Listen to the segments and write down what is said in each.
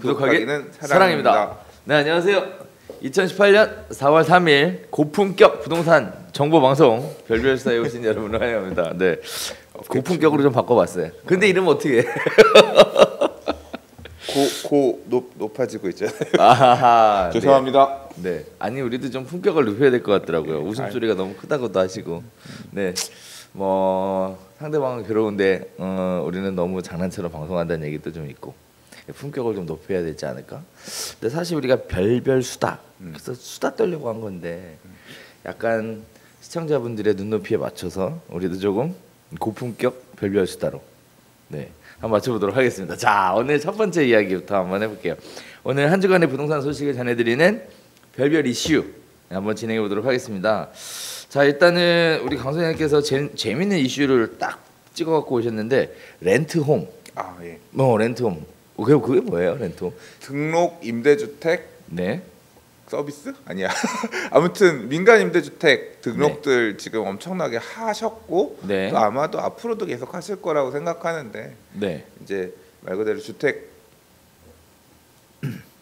구독하기는 사랑입니다. 네, 안녕하세요. 2018년 4월 3일 고품격 부동산 정보 방송 별별사에 오신 여러분을 환영합니다. 네, 고품격으로 좀 바꿔봤어요. 근데 이름 어떻게 해? 높아지고 있잖아요. 아하, 죄송합니다. 네, 아니 우리도 좀 품격을 높여야 될 것 같더라고요. 웃음소리가 너무 크다고도 하시고, 네, 뭐 상대방은 괴로운데 우리는 너무 장난처럼 방송한다는 얘기도 좀 있고. 품격을 좀 높여야 되지 않을까? 근데 사실 우리가 별별 수다, 그래서 수다 떨려고 한 건데 약간 시청자분들의 눈높이에 맞춰서 우리도 조금 고품격 별별 수다로 네 한번 맞춰보도록 하겠습니다. 자, 오늘 첫 번째 이야기부터 한번 해볼게요. 오늘 한 주간의 부동산 소식을 전해드리는 별별 이슈 한번 진행해 보도록 하겠습니다. 자, 일단은 우리 강소장님께서 재밌는 이슈를 딱 찍어갖고 오셨는데 렌트홈. 아 예. 렌트홈. 그게 뭐예요, 렌트홈? 등록 임대주택 네. 서비스? 아니야. 아무튼 민간 임대주택 등록들 네. 지금 엄청나게 하셨고 네. 또 아마도 앞으로도 계속 하실 거라고 생각하는데 네. 이제 말 그대로 주택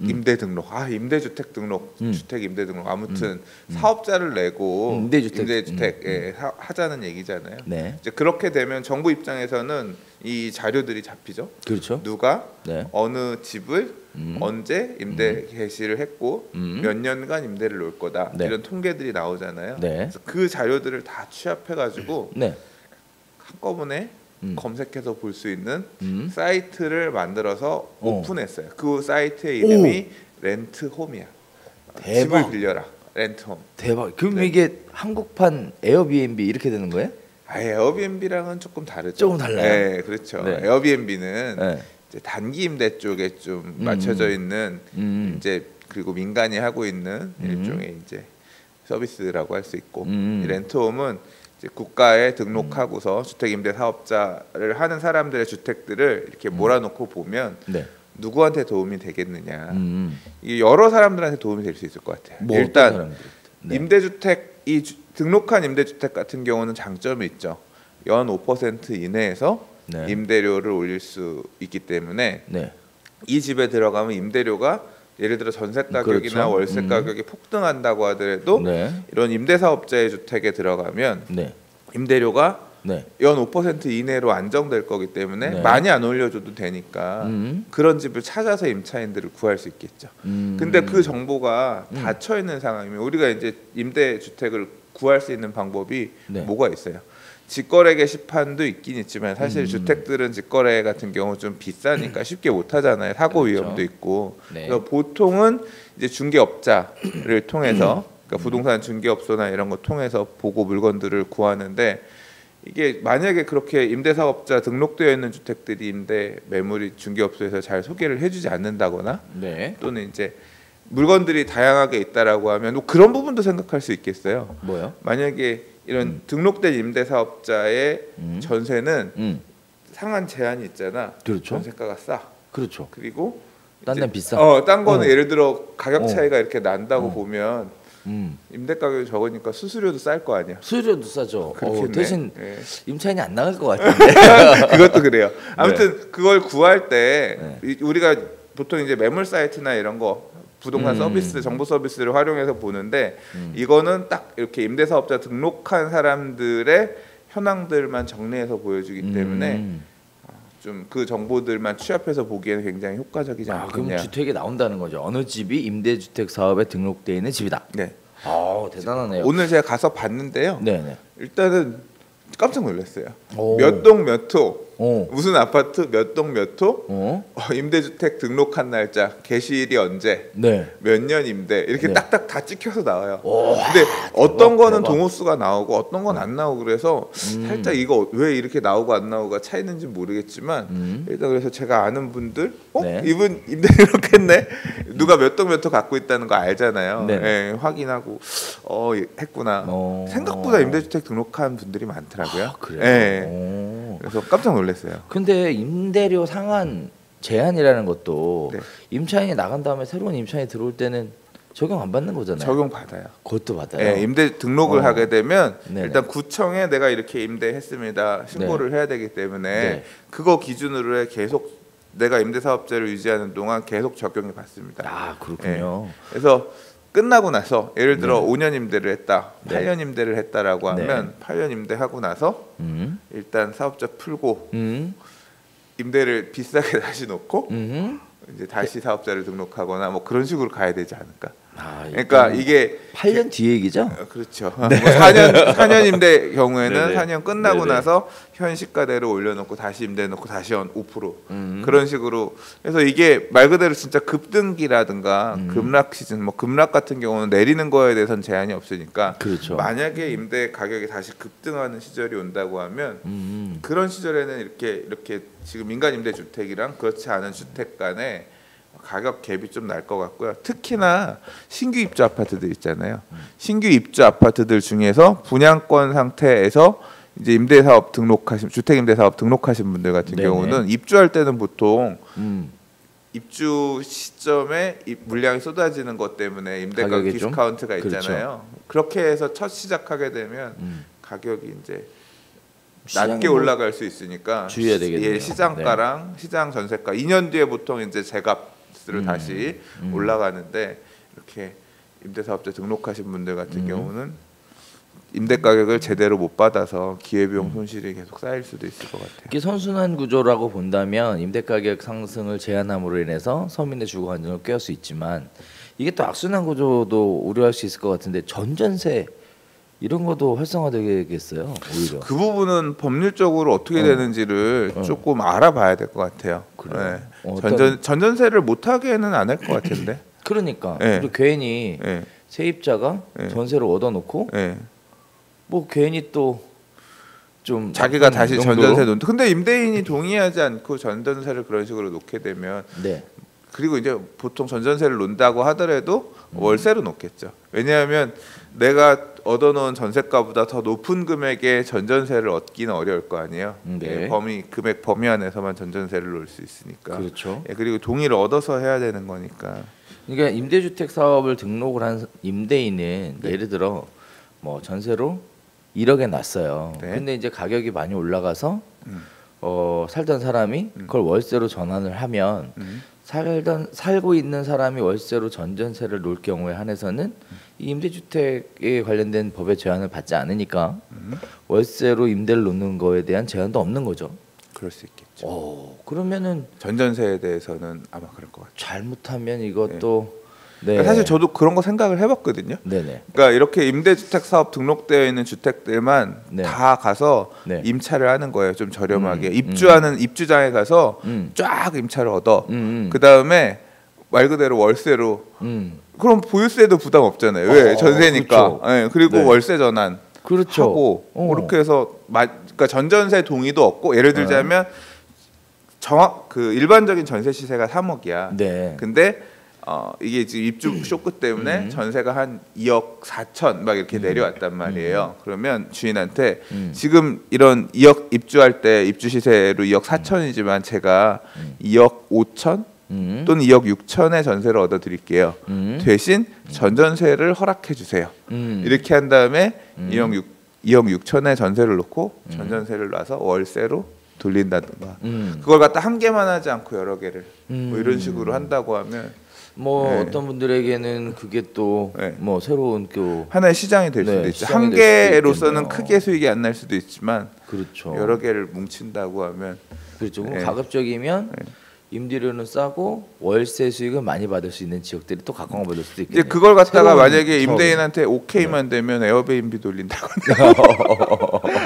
임대 등록, 임대주택 등록, 주택 임대 등록, 아무튼 사업자를 내고 임대주택에 하자는 얘기잖아요. 네. 이제 그렇게 되면 정부 입장에서는 이 자료들이 잡히죠. 그렇죠. 누가 네. 어느 집을 언제 임대 개시를 했고 몇 년간 임대를 놓을 거다 네. 이런 통계들이 나오잖아요. 네. 그래서 그 자료들을 다 취합해가지고 네. 한꺼번에 검색해서 볼 수 있는 사이트를 만들어서 오픈했어요. 그 사이트의 이름이 렌트홈이야. 대박. 집을 빌려라. 렌트홈. 대박. 그럼 네. 이게 한국판 에어비앤비 이렇게 되는 거예요? 에어비앤비랑은 조금 다르죠. 조금 달라요. 네, 그렇죠. 네. 에어비앤비는 네. 이제 단기 임대 쪽에 좀 맞춰져 있는 이제 그리고 민간이 하고 있는 일종의 이제 서비스라고 할 수 있고 이 렌트홈은 이제 국가에 등록하고서 주택 임대 사업자를 하는 사람들의 주택들을 이렇게 몰아놓고 보면 네. 누구한테 도움이 되겠느냐. 이게 여러 사람들한테 도움이 될 수 있을 것 같아요. 뭐 일단 네. 임대주택 등록한 임대주택 같은 경우는 장점이 있죠. 연 5% 이내에서 네. 임대료를 올릴 수 있기 때문에 네. 이 집에 들어가면 임대료가 예를 들어 전세 가격이나 그렇죠. 월세 가격이 폭등한다고 하더라도 네. 이런 임대사업자의 주택에 들어가면 네. 임대료가 네. 연 5% 이내로 안정될 거기 때문에 네. 많이 안 올려줘도 되니까 그런 집을 찾아서 임차인들을 구할 수 있겠죠. 근데 그 정보가 닫혀 있는 상황이면 우리가 이제 임대 주택을 구할 수 있는 방법이 네. 뭐가 있어요? 직거래 게시판도 있긴 있지만 사실 주택들은 직거래 같은 경우 좀 비싸니까 쉽게 못 하잖아요. 사고 그렇죠. 위험도 있고. 네. 그래서 보통은 이제 중개업자를 통해서 그러니까 부동산 중개업소나 이런 거 통해서 보고 물건들을 구하는데 이게 만약에 그렇게 임대사업자 등록되어 있는 주택들이 임대 매물이 중개업소에서 잘 소개를 해주지 않는다거나 네. 또는 이제 물건들이 다양하게 있다라고 하면 뭐 그런 부분도 생각할 수 있겠어요. 뭐요? 만약에 이런 등록된 임대사업자의 전세는 상한 제한이 있잖아. 그렇죠. 전세가가 싸. 그렇죠. 그리고 딴 데는 비싸. 딴 거는 예를 들어 가격 차이가 이렇게 난다고 보면 임대 가격이 적으니까 수수료도 쌀 거 아니야. 수수료도 싸죠. 그렇겠네. 대신 네. 임차인이 안 나갈 것 같은데. 그것도 그래요. 아무튼 그걸 구할 때 우리가 보통 이제 매물 사이트나 이런 거 부동산 서비스, 정보 서비스를 활용해서 보는데 이거는 딱 이렇게 임대사업자 등록한 사람들의 현황들만 정리해서 보여주기 때문에 좀 그 정보들만 취합해서 보기에는 굉장히 효과적이지 않겠냐. 그럼 주택이 나온다는 거죠. 어느 집이 임대주택 사업에 등록되어 있는 집이다. 네. 대단하네요. 오늘 제가 가서 봤는데요. 네네. 일단은 깜짝 놀랐어요. 오. 몇 동 몇 호, 오. 무슨 아파트 몇 동 몇 호, 어? 임대주택 등록한 날짜, 개시일이 언제, 네. 몇 년 임대 이렇게 네. 딱딱 다 찍혀서 나와요. 오, 근데 어떤 거는 대박. 동호수가 나오고 어떤 건 안 나오고 그래서 살짝 이거 왜 이렇게 나오고 안 나오고가 차이는지 모르겠지만 일단 그래서 제가 아는 분들 네. 이분 임대 등록했네 누가 몇 동 몇 호 갖고 있다는 거 알잖아요. 네. 예, 확인하고 했구나. 생각보다 임대주택 등록한 분들이 많더라고요. 그래요? 예. 그래서 깜짝 놀랐어요. 근데 임대료 상한 제한이라는 것도 네. 임차인이 나간 다음에 새로운 임차인이 들어올 때는 적용 안 받는 거잖아요. 적용 받아요. 그것도 받아요. 예, 임대 등록을 하게 되면 네네. 일단 구청에 내가 이렇게 임대했습니다 신고를 해야 되기 때문에 네. 그거 기준으로 계속 내가 임대사업자를 유지하는 동안 계속 적용해 봤습니다. 아 그렇군요. 그래서 끝나고 나서 예를 들어 네. 5년 임대를 했다, 네. 8년 임대를 했다라고 네. 하면 8년 임대하고 나서 일단 사업자 풀고 임대를 비싸게 다시 놓고 이제 다시 사업자를 등록하거나 뭐 그런 식으로 가야 되지 않을까? 아, 그러니까 이게 8년 뒤 얘기죠? 그렇죠. 뭐 4년 임대 경우에는 네네. 4년 끝나고 네네. 나서 현 시가대로 올려놓고 다시 임대 놓고 다시 5% 그런 식으로 해서 이게 말 그대로 진짜 급등기라든가 급락 시즌 뭐 급락 같은 경우는 내리는 거에 대해서는 제한이 없으니까 그렇죠. 만약에 임대 가격이 다시 급등하는 시절이 온다고 하면 그런 시절에는 이렇게 지금 민간 임대 주택이랑 그렇지 않은 주택 간에 가격 갭이 좀 날 것 같고요. 특히나 신규 입주 아파트들 있잖아요. 신규 입주 아파트들 중에서 분양권 상태에서 이제 임대사업 등록하신 주택 임대사업 등록하신 분들 같은 네네. 경우는 입주할 때는 보통 입주 시점에 물량이 쏟아지는 것 때문에 임대가 가격이 좀? 디스카운트가 그렇죠. 있잖아요. 그렇게 해서 첫 시작하게 되면 가격이 이제 시장에 낮게 뭐 올라갈 수 있으니까 주의해야 되겠네요. 예, 시장가랑 시장 전세가 2년 뒤에 보통 이제 제값으로 다시 올라가는데 이렇게 임대사업자 등록하신 분들 같은 경우는 임대 가격을 제대로 못 받아서 기회비용 손실이 계속 쌓일 수도 있을 것 같아요. 이게 선순환 구조라고 본다면 임대 가격 상승을 제한함으로 인해서 서민의 주거 안정을 꾀할 수 있지만 이게 또 악순환 구조도 우려할 수 있을 것 같은데 전전세 이런 것도 활성화되겠어요. 오히려 그 부분은 법률적으로 어떻게 되는지를 조금 알아봐야 될 것 같아요. 그래요? 전전세를 못 하게는 안 할 것 같은데. 그러니까 네. 그리고 괜히 네. 세입자가 네. 전세를 얻어놓고 네. 뭐 괜히 또 좀 자기가 다시 정도로? 전전세 놓는. 근데 임대인이 동의하지 않고 전전세를 그런 식으로 놓게 되면 네. 그리고 이제 보통 전전세를 놓는다고 하더라도 월세로 놓겠죠. 왜냐하면 내가 얻어놓은 전세가보다 더 높은 금액의 전전세를 얻기는 어려울 거 아니에요. 네. 예, 금액 범위 안에서만 전전세를 놓을 수 있으니까. 그렇죠. 예, 그리고 동의를 얻어서 해야 되는 거니까. 그러니까 임대주택 사업을 등록을 한 임대인은 예를 들어 뭐 전세로 1억에 놨어요. 네. 근데 이제 가격이 많이 올라가서 살던 사람이 그걸 월세로 전환을 하면 살고 있는 사람이 월세로 전전세를 놓을 경우에 한해서는 이 임대주택에 관련된 법의 제한을 받지 않으니까 월세로 임대를 놓는 거에 대한 제한도 없는 거죠. 그럴 수 있겠죠. 그러면은 전전세에 대해서는 아마 그럴 것 같아요. 잘못하면 이것도 네. 사실 저도 그런 거 생각을 해봤거든요. 네네. 그러니까 이렇게 임대주택 사업 등록되어 있는 주택들만 네. 다 가서 네. 임차를 하는 거예요. 좀 저렴하게 입주하는 입주장에 가서 쫙 임차를 얻어. 그 다음에 말 그대로 월세로. 그럼 보유세도 부담 없잖아요. 왜 전세니까. 그렇죠. 네, 그리고 네. 월세 전환 그렇죠. 하고 그렇게 해서 그러니까 전전세 동의도 없고 예를 들자면 그 일반적인 전세 시세가 3억이야. 네. 근데 이게 지금 입주 쇼크 때문에 전세가 한 2억 4천 막 이렇게 내려왔단 말이에요. 그러면 주인한테 지금 이런 2억 입주할 때 입주 시세로 2억 4천이지만 제가 2억 5천 또는 2억 6천의 전세를 얻어 드릴게요. 대신 전전세를 허락해 주세요. 이렇게 한 다음에 2억 6천의 전세를 놓고 전전세를 놔서 월세로 돌린다든가 그걸 갖다 한 개만 하지 않고 여러 개를 뭐 이런 식으로 한다고 하면 뭐 네. 어떤 분들에게는 그게 또 뭐 네. 새로운 그 하나의 시장이 될 수도 네, 있죠. 시장이 한 될 수도 개로서는 있겠네요. 크게 수익이 안 날 수도 있지만 그렇죠. 여러 개를 뭉친다고 하면 그렇죠. 그럼 네. 가급적이면 임대료는 싸고 월세 수익을 많이 받을 수 있는 지역들이 또 각광받을 수도 있겠네요. 이제 그걸 갖다가 새로운 만약에 사업이. 임대인한테 오케이만 되면 에어비앤비 돌린다거나.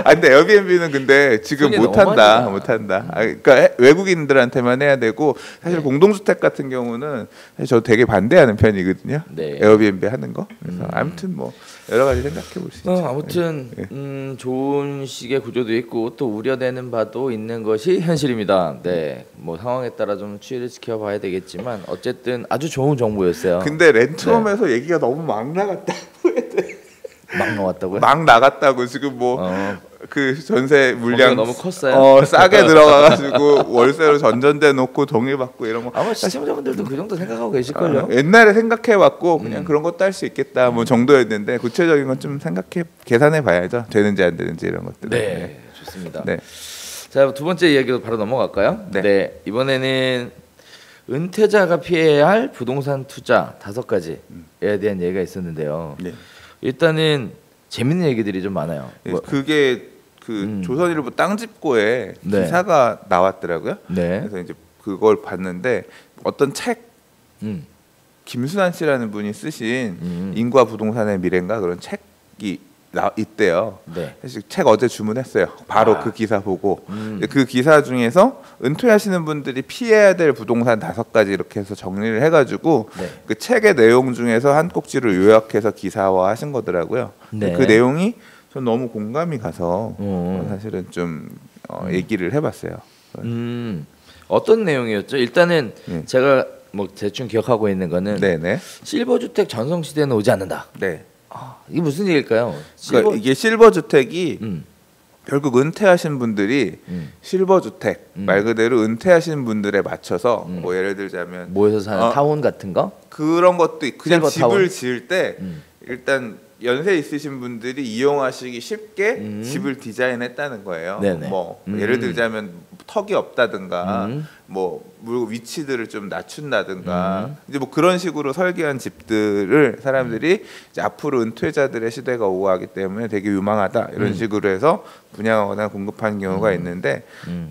아 근데 에어비앤비는 근데 지금 그게 못한다. 너무하니까. 못한다. 그러니까 외국인들한테만 해야 되고 사실 공동주택 같은 경우는 사실 저 되게 반대하는 편이거든요. 네. 에어비앤비 하는 거. 그래서 아무튼 뭐 여러 가지 생각해 볼 수 있죠. 아무튼 좋은 식의 구조도 있고 또 우려되는 바도 있는 것이 현실입니다. 네, 뭐 상황에 따라 좀 추이를 지켜봐야 되겠지만 어쨌든 아주 좋은 정보였어요. 근데 렌트홈에서 얘기가 너무 막 나갔다. 막 나왔다고요? 막 나갔다고 지금 뭐 그 전세 물량 너무 컸어요? 싸게 들어가가지고 월세로 전전돼 놓고 동의받고 이런 거 아마 시청자분들도 그 정도 생각하고 계실걸요? 옛날에 생각해왔고 그냥 그런 것도 할 수 있겠다 뭐 정도였는데 구체적인 건 좀 계산해 봐야죠. 되는지 안 되는지 이런 것들. 네, 좋습니다. 네. 자, 두 번째 이야기로 바로 넘어갈까요? 네. 이번에는 은퇴자가 피해야 할 부동산 투자 5가지에 대한 얘기가 있었는데요. 네. 일단은 재밌는 얘기들이 좀 많아요. 그게 그 조선일보 땅집고에 네. 기사가 나왔더라고요. 네. 그래서 이제 그걸 봤는데 어떤 책 김순환 씨라는 분이 쓰신 인구와 부동산의 미래인가 그런 책이 있대요. 네. 사실 책 어제 주문했어요. 바로 그 기사 보고 그 기사 중에서 은퇴하시는 분들이 피해야 될 부동산 5가지 이렇게 해서 정리를 해가지고 네. 그 책의 내용 중에서 한 꼭지를 요약해서 기사화하신 거더라고요. 네. 그 내용이 전 너무 공감이 가서 사실은 좀 얘기를 해봤어요. 어떤 내용이었죠? 일단은 제가 뭐 대충 기억하고 있는 거는 네네. 실버 주택 전성 시대는 오지 않는다. 네. 이게 무슨 얘기일까요? 그러니까 이게 실버 주택이 결국 은퇴하신 분들이 실버 주택 말 그대로 은퇴하신 분들에 맞춰서 뭐 예를 들자면 모여서 사는 타운 같은 거? 그런 것도 있고 그냥 집을 타운? 지을 때 일단 연세 있으신 분들이 이용하시기 쉽게 집을 디자인했다는 거예요. 네네. 뭐 예를 들자면 턱이 없다든가 뭐 위치들을 좀 낮춘다든가 이제 뭐 그런 식으로 설계한 집들을 사람들이 이제 앞으로 은퇴자들의 시대가 오고 하기 때문에 되게 유망하다 이런 식으로 해서 분양하거나 공급하는 경우가 있는데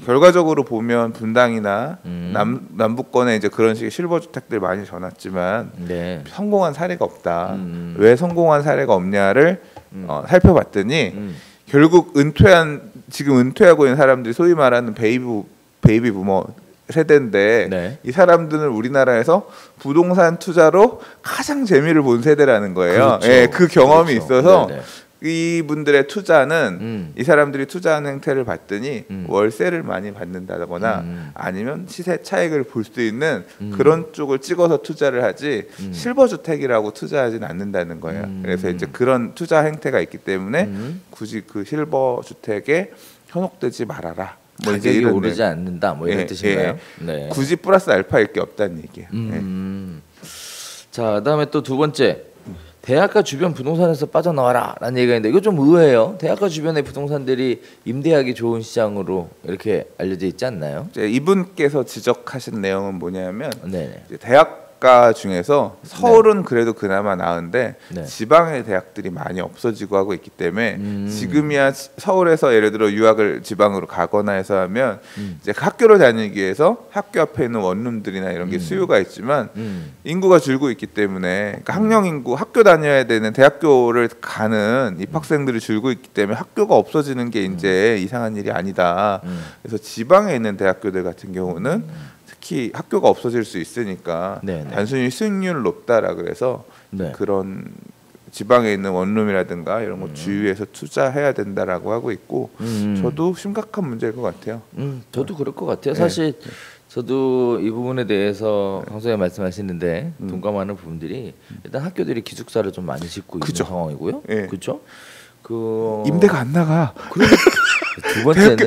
결과적으로 보면 분당이나 남부권에 이제 그런 식의 실버 주택들 많이 전했지만 네. 성공한 사례가 없다. 왜 성공한 사례가 없냐를 살펴봤더니 결국 지금 은퇴하고 있는 사람들이 소위 말하는 베이비 부머 세대인데 네. 이 사람들은 우리나라에서 부동산 투자로 가장 재미를 본 세대라는 거예요. 그렇죠. 예, 그 경험이 그렇죠. 있어서 네네. 이분들의 투자는 이 사람들이 투자하는 행태를 봤더니 월세를 많이 받는다거나 아니면 시세 차익을 볼 수 있는 그런 쪽을 찍어서 투자를 하지 실버 주택이라고 투자하지는 않는다는 거예요. 그래서 이제 그런 투자 행태가 있기 때문에 굳이 그 실버 주택에 현혹되지 말아라. 뭐 가격이 오르지 않는다. 뭐 이런 뜻인가요? 네. 굳이 플러스 알파일 게 없다는 얘기예요. 자, 그다음에 또 두 번째. 대학가 주변 부동산에서 빠져나와라라는 얘기가 있는데 이거 좀 의외예요. 대학가 주변의 부동산들이 임대하기 좋은 시장으로 이렇게 알려져 있지 않나요? 이분께서 지적하신 내용은 뭐냐면 네네. 대학가 중에서 서울은 그래도 그나마 나은데 네. 지방의 대학들이 많이 없어지고 하고 있기 때문에 지금이야 서울에서 예를 들어 유학을 지방으로 가거나 해서 하면 이제 학교를 다니기 위해서 학교 앞에 있는 원룸들이나 이런 게 수요가 있지만 인구가 줄고 있기 때문에 그러니까 학령 인구 학교 다녀야 되는 대학교를 가는 입학생들이 줄고 있기 때문에 학교가 없어지는 게 이제 이상한 일이 아니다. 그래서 지방에 있는 대학교들 같은 경우는 특히 학교가 없어질 수 있으니까 네네. 단순히 수익률 높다라 그래서 네. 그런 지방에 있는 원룸이라든가 이런 거 주위에서 투자해야 된다라고 하고 있고 저도 심각한 문제일 것 같아요. 저도 그럴 것 같아요. 사실 저도 이 부분에 대해서 방송에 말씀하시는데 동감하는 부분들이 일단 학교들이 기숙사를 좀 많이 짓고 있는 상황이고요. 그렇죠? 그 임대가 안 나가. 두 번째는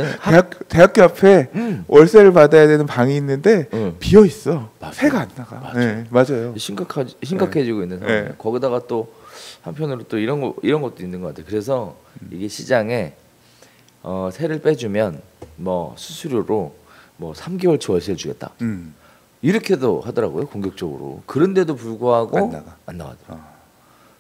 대학교 앞에 월세를 받아야 되는 방이 있는데 비어 있어. 새가 안 나가. 맞아요. 심각해지고 있는 상황. 거기다가 또 한편으로 또 이런 것도 있는 것 같아요. 그래서 이게 시장에 세를 빼주면 뭐 수수료로 뭐 3개월치 월세를 주겠다. 이렇게도 하더라고요. 공격적으로. 그런데도 불구하고 안 나가더라고요.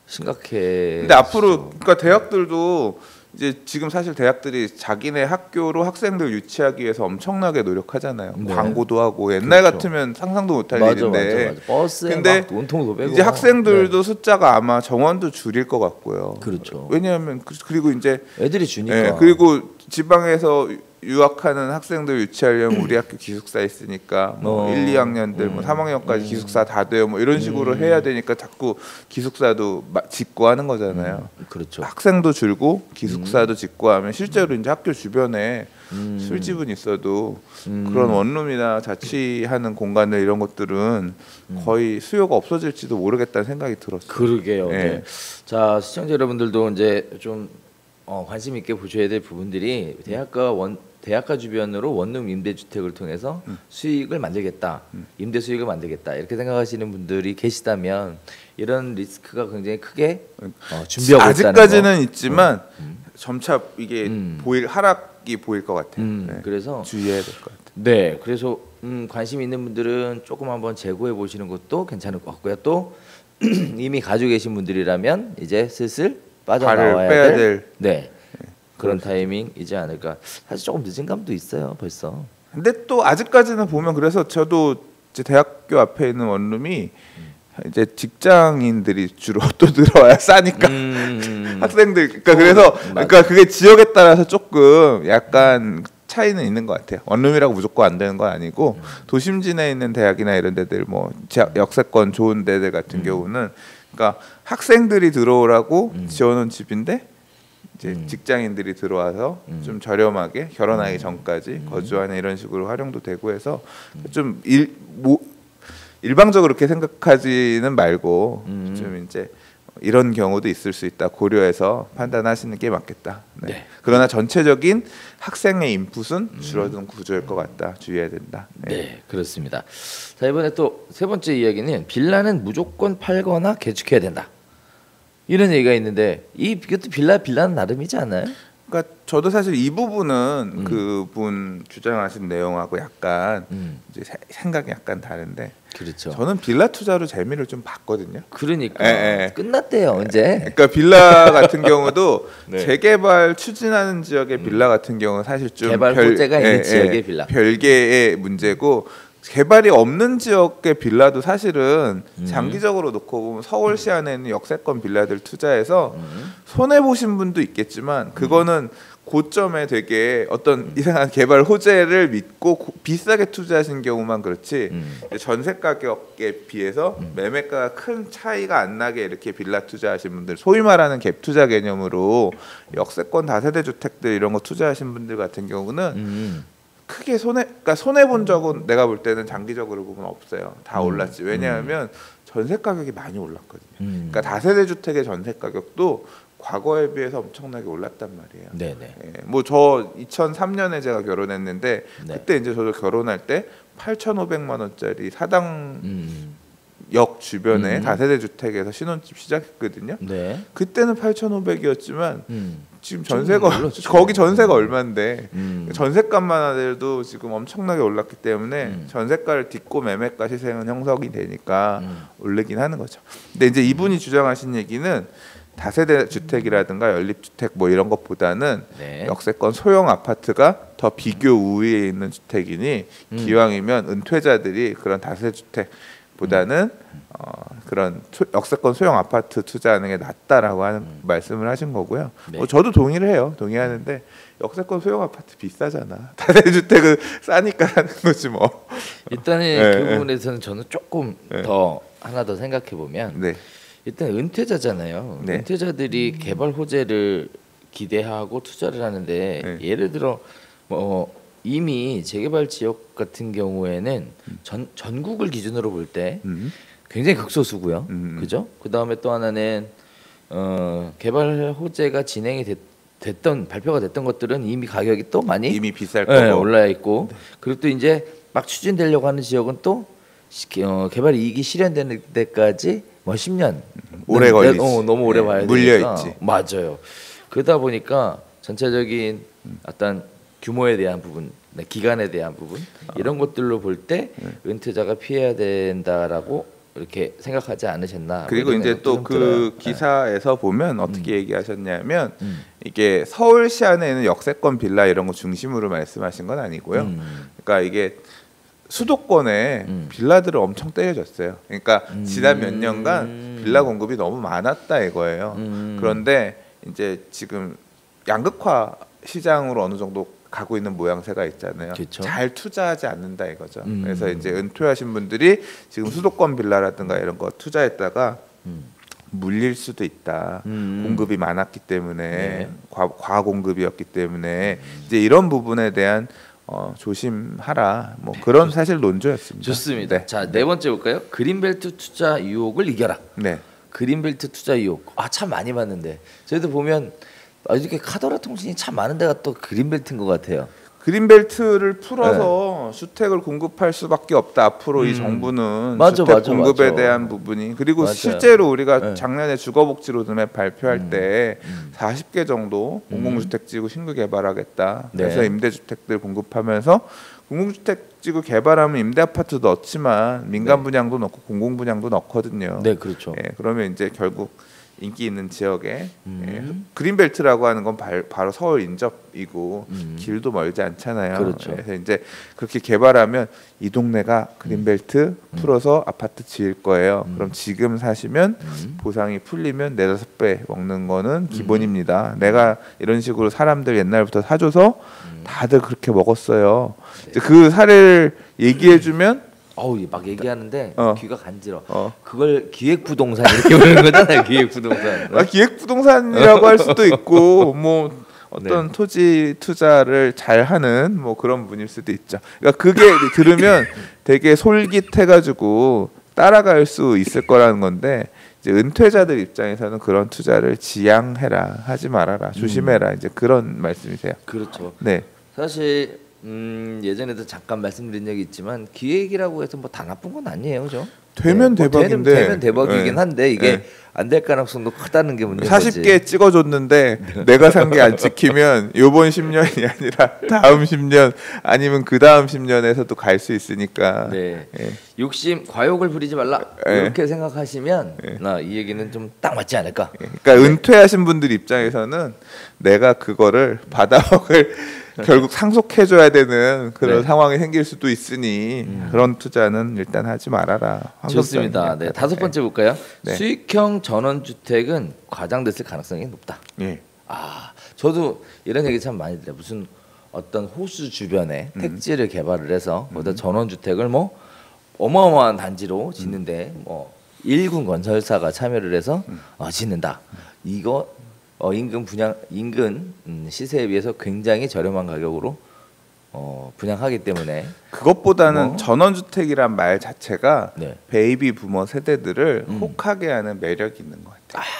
심각해. 근데 앞으로 그러니까 대학들도 이제 지금 사실 대학들이 자기네 학교로 학생들 유치하기 위해서 엄청나게 노력하잖아요. 네. 광고도 하고 옛날 같으면 상상도 못할 일인데. 맞아. 버스에 근데 막 온통도 빼고. 이제 학생들도 숫자가 아마 정원도 줄일 것 같고요. 그렇죠. 왜냐하면 그리고 이제 애들이 주니까. 그리고 지방에서 유학하는 학생들 유치하려면 우리 학교 기숙사 있으니까 뭐 1, 2학년들 뭐 3학년까지 기숙사 다 돼요. 뭐 이런 식으로 해야 되니까 자꾸 기숙사도 짓고 하는 거잖아요. 그렇죠. 학생도 줄고 기숙사도 짓고 하면 실제로 이제 학교 주변에 술집은 있어도 그런 원룸이나 자취하는 공간들 이런 것들은 거의 수요가 없어질지도 모르겠다는 생각이 들었어요. 그러게요. 네. 자, 시청자 여러분들도 이제 좀 관심 있게 보셔야 될 부분들이 대학가 주변으로 원룸 임대주택을 통해서 수익을 만들겠다, 임대 수익을 만들겠다 이렇게 생각하시는 분들이 계시다면 이런 리스크가 굉장히 크게 준비하고 있다는 거. 아직까지는 있지만 점차 이게 낙이 보일 것 같아요. 네. 그래서 주의해야 될 것 같아요. 네, 그래서 관심 있는 분들은 조금 한번 재고해 보시는 것도 괜찮을 것 같고요. 또 이미 가지고 계신 분들이라면 이제 슬슬 빠져나와야 빼야 될 네, 그런 타이밍이지 않을까. 사실 조금 늦은 감도 있어요, 벌써. 근데 또 아직까지는 보면 그래서 저도 이제 대학교 앞에 있는 원룸이 이제 직장인들이 주로 또 들어와야 싸니까 학생들 그러니까 그게 지역에 따라서 조금 약간 차이는 있는 것 같아요. 원룸이라고 무조건 안 되는 건 아니고 도심지내에 있는 대학이나 이런 데들 뭐 역세권 좋은 데들 같은 경우는 그러니까 학생들이 들어오라고 지어놓은 집인데 이제 직장인들이 들어와서 좀 저렴하게 결혼하기 전까지 거주하는 이런 식으로 활용도 되고 해서 좀 일방적으로 그렇게 생각하지는 말고 좀 이제 이런 경우도 있을 수 있다 고려해서 판단하시는 게 맞겠다. 네. 네. 그러나 전체적인 학생의 인풋은 줄어든 구조일 것 같다. 주의해야 된다. 네, 그렇습니다. 자, 이번에 또 세 번째 이야기는 빌라는 무조건 팔거나 개축해야 된다. 이런 얘기가 있는데 이것도 빌라는 나름이지 않아요? 그러니까 저도 사실 이 부분은 그분 주장하신 내용하고 약간 이제 생각이 약간 다른데. 그렇죠. 저는 빌라 투자로 재미를 좀 봤거든요. 그러니까 끝났대요 언제? 그러니까 빌라 같은 경우도 네. 재개발 추진하는 지역의 빌라 같은 경우는 사실 좀 개발 호재가 있는 지역의 빌라 별개의 문제고 개발이 없는 지역의 빌라도 사실은 장기적으로 놓고 보면 서울시 안에 있는 역세권 빌라들 투자해서 손해 보신 분도 있겠지만 그거는 고점에 되게 어떤 이상한 개발 호재를 믿고 비싸게 투자하신 경우만 그렇지 전세 가격에 비해서 매매가가 큰 차이가 안 나게 이렇게 빌라 투자하신 분들 소위 말하는 갭 투자 개념으로 역세권 다세대 주택들 이런 거 투자하신 분들 같은 경우는 크게 손해 본 적은 내가 볼 때는 장기적으로 보면 없어요. 다 올랐지. 왜냐하면 전세 가격이 많이 올랐거든요. 그러니까 다세대 주택의 전세 가격도 과거에 비해서 엄청나게 올랐단 말이에요. 네네. 예, 뭐 저 2003년에 제가 결혼했는데 네. 그때 이제 저도 결혼할 때 8,500만 원짜리 사당 역 주변에 다세대 주택에서 신혼집 시작했거든요. 네. 그때는 8,500이었지만 지금 전세가 거기 전세가 얼마인데 전세값만 하더라도 지금 엄청나게 올랐기 때문에 전세가를 딛고 매매가 시세는 형성이 되니까 오르긴 하는 거죠. 근데 이제 이분이 주장하신 얘기는 다세대 주택이라든가 연립주택 뭐 이런 것보다는 네. 역세권 소형 아파트가 더 비교 우위에 있는 주택이니 기왕이면 은퇴자들이 그런 다세대 주택보다는 그런 역세권 소형 아파트 투자하는 게 낫다라고 하는 말씀을 하신 거고요. 네. 저도 동의를 해요. 동의하는데 역세권 소형 아파트 비싸잖아. 다세대 주택은 싸니까 사는 거지 뭐. 일단은 그 부분에서는 저는 조금 더 하나 더 생각해 보면 네. 일단 은퇴자잖아요. 네. 은퇴자들이 개발 호재를 기대하고 투자를 하는데 예를 들어 뭐 이미 재개발 지역 같은 경우에는 전국을 기준으로 볼 때 굉장히 극소수고요. 그죠? 그 다음에 또 하나는 개발 호재가 진행이 됐던 발표가 됐던 것들은 이미 가격이 또 많이 이미 비쌀 거고 올라 있고 그리고 또 이제 막 추진되려고 하는 지역은 또 개발 이익이 실현되는 데까지 뭐 10년 오래 걸리지. 너무 오래 봐야 되니까 물려 있지. 맞아요. 그러다 보니까 전체적인 어떤 규모에 대한 부분, 기간에 대한 부분 이런 것들로 볼 때 은퇴자가 피해야 된다라고 이렇게 생각하지 않으셨나? 그리고 이제 또 그 기사에서 보면 어떻게 얘기하셨냐면 이게 서울시 안에 있는 역세권 빌라 이런 거 중심으로 말씀하신 건 아니고요. 그러니까 이게 수도권에 빌라들을 엄청 때려줬어요. 그러니까 지난 몇 년간 빌라 공급이 너무 많았다 이거예요. 그런데 이제 지금 양극화 시장으로 어느 정도 가고 있는 모양새가 있잖아요. 그쵸? 잘 투자하지 않는다 이거죠. 그래서 이제 은퇴하신 분들이 지금 수도권 빌라라든가 이런 거 투자했다가 물릴 수도 있다. 공급이 많았기 때문에 네. 과공급이었기 때문에 이제 이런 부분에 대한 조심하라. 뭐 그런 사실 논조였습니다. 좋습니다. 네. 자, 네 번째 볼까요? 그린벨트 투자 유혹을 이겨라. 네. 그린벨트 투자 유혹. 참 많이 봤는데 저희도 보면 이렇게 카더라 통신이 참 많은 데가 또 그린벨트인 것 같아요. 그린벨트를 풀어서 주택을 공급할 수밖에 없다. 앞으로 이 정부는 주택 공급에 대한 부분이 그리고 실제로 우리가 작년에 주거복지 로드맵 발표할 때 40개 정도 공공주택지구 신규 개발하겠다. 그래서 임대주택들 공급하면서 공공주택지구 개발하면 임대아파트 넣지만 민간 분양도 넣고 공공 분양도 넣거든요. 네, 그렇죠. 그러면 이제 결국 인기 있는 지역에 그린벨트라고 하는 건 바로 서울 인접이고 길도 멀지 않잖아요. 그렇죠. 그래서 이제 그렇게 개발하면 이 동네가 그린벨트 풀어서 아파트 지을 거예요. 그럼 지금 사시면 보상이 풀리면 4-5배 먹는 거는 기본입니다. 내가 이런 식으로 사람들 옛날부터 사줘서 다들 그렇게 먹었어요. 이제 그 사례를 얘기해주면 어우 막 얘기하는데 귀가 간지러. 그걸 기획부동산 이렇게 부르는 거잖아요. 기획부동산. 기획부동산이라고 할 수도 있고 뭐 어떤 토지 투자를 잘하는 뭐 그런 분일 수도 있죠. 그러니까 그게 들으면 되게 솔깃해가지고 따라갈 수 있을 거라는 건데 이제 은퇴자들 입장에서는 그런 투자를 지양해라, 하지 말아라, 조심해라 이제 그런 말씀이세요. 그렇죠. 네. 사실 예전에도 잠깐 말씀드린 적이 있지만 기획이라고 해서 뭐 다 나쁜 건 아니에요, 그죠? 되면 대박인데 되면 대박이긴 한데 이게 안 될 가능성도 크다는 게 문제인 거지. 40개 찍어줬는데 내가 산 게 안 찍히면 요번 10년이 아니라 다음 10년 아니면 그 다음 10년에서도 갈 수 있으니까. 네. 욕심, 과욕을 부리지 말라 이렇게 생각하시면 이 얘기는 좀 딱 맞지 않을까. 그러니까 은퇴하신 분들 입장에서는 내가 그거를 받아먹을 결국 상속해줘야 되는 그런 상황이 생길 수도 있으니 그런 투자는 일단 하지 말아라. 좋습니다. 네, 5번째 볼까요? 수익형 전원주택은 과장됐을 가능성이 높다. 저도 이런 얘기 참 많이 들어요. 무슨 어떤 호수 주변에 택지를 개발을 해서 거기다 전원주택을 뭐 어마어마한 단지로 짓는데 뭐 1군 건설사가 참여를 해서 짓는다. 이거 인근 시세에 비해서 굉장히 저렴한 가격으로 분양하기 때문에 그것보다는 전원주택이란 말 자체가 베이비 부머 세대들을 혹하게 하는 매력이 있는 것 같아요.